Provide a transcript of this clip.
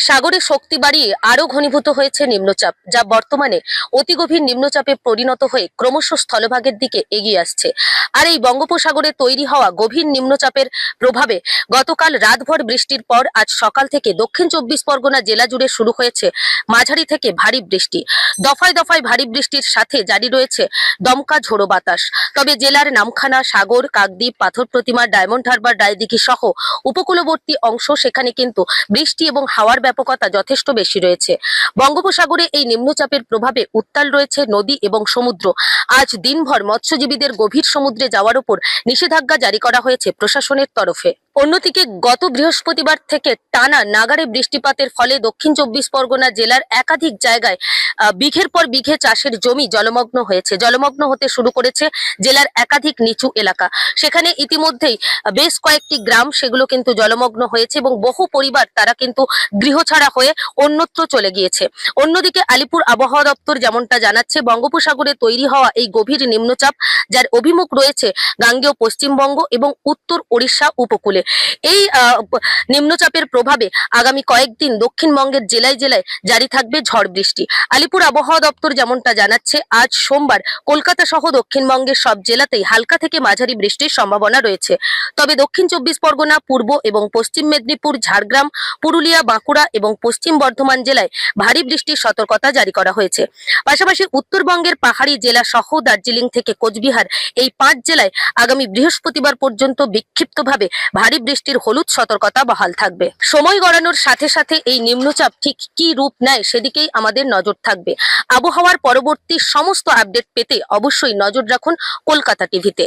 সাগরে শক্তি বাড়িয়ে আরো ঘনীভূত হয়েছে নিম্নচাপ, যা বর্তমানে অতি গভীর নিম্নচাপে পরিণত হয়ে ক্রমশ স্থলভাগের দিকে এগিয়ে আসছে। আর এই বঙ্গোপসাগরে তৈরি হওয়া গভীর নিম্নচাপের প্রভাবে গতকাল রাতভর বৃষ্টির পর আজ সকাল থেকে দক্ষিণ চব্বিশ পরগনা জেলা জুড়ে শুরু হয়েছে মাঝারি থেকে ভারী বৃষ্টি। দফায় দফায় ভারী বৃষ্টির সাথে জারি রয়েছে দমকা ঝোড়ো বাতাস। তবে জেলার নামখানা, সাগর, কাকদ্বীপ, পাথর প্রতিমা, ডায়মন্ড হারবার, ডাইদিঘি সহ উপকূলবর্তী অংশ, সেখানে কিন্তু বৃষ্টি এবং হাওয়ার ব্যাপকতা যথেষ্ট বেশি রয়েছে। বঙ্গোপসাগরে এই নিম্নচাপের প্রভাবে উত্তাল রয়েছে নদী এবং সমুদ্র। আজ দিনভর মৎস্যজীবীদের গভীর সমুদ্রে যাওয়ার উপর নিষেধাজ্ঞা জারি করা হয়েছে প্রশাসনের তরফে। অন্যদিকে গত বৃহস্পতিবার থেকে টানা নাগাড়ে বৃষ্টিপাতের ফলে দক্ষিণ চব্বিশ পরগনা জেলার একাধিক জায়গায় বিঘের পর বিঘে চাষের জমি জলমগ্ন হয়েছে। জলমগ্ন হতে শুরু করেছে জেলার একাধিক নিচু এলাকা। সেখানে ইতিমধ্যেই বেশ কয়েকটি গ্রাম সেগুলো কিন্তু জলমগ্ন হয়েছে এবং বহু পরিবার তারা কিন্তু গৃহছাড়া হয়ে অন্যত্র চলে গিয়েছে। অন্যদিকে আলিপুর আবহাওয়া দপ্তর যেমনটা জানাচ্ছে, বঙ্গোপসাগরে তৈরি হওয়া এই গভীর নিম্নচাপ, যার অভিমুখ রয়েছে গাঙ্গেয় পশ্চিমবঙ্গ এবং উত্তর ওড়িশা উপকূলে, এই নিম্নচাপের প্রভাবে আগামী কয়েকদিন দক্ষিণবঙ্গের জেলায় জেলায় জারি থাকবে ঝড় বৃষ্টি। আলিপুর আবহাওয়া দপ্তর যেমনটা জানাচ্ছে, আজ সোমবার কলকাতা সহ দক্ষিণবঙ্গের সব জেলাতেই হালকা থেকে মাঝারি বৃষ্টির সম্ভাবনা রয়েছে। তবে দক্ষিণ চব্বিশ পরগনা, পূর্ব এবং পশ্চিম মেদিনীপুর, ঝাড়গ্রাম, পুরুলিয়া, বাঁকুড়া এবং পশ্চিম বর্ধমান জেলায় ভারী বৃষ্টির সতর্কতা জারি করা হয়েছে। পাশাপাশি উত্তরবঙ্গের পাহাড়ি জেলা সহ দার্জিলিং থেকে কোচবিহার, এই 5 জেলায় আগামী বৃহস্পতিবার পর্যন্ত বিক্ষিপ্তভাবে ভারী বৃষ্টির হলুদ সতর্কতা বহাল থাকবে। সময় গড়ানোর সাথে সাথে এই নিম্নচাপ ঠিক কি রূপ নেয় সেদিকেই আমাদের নজর থাকবে। আবহাওয়ার পরবর্তী সমস্ত আপডেট পেতে অবশ্যই নজর রাখুন কলকাতা টিভিতে।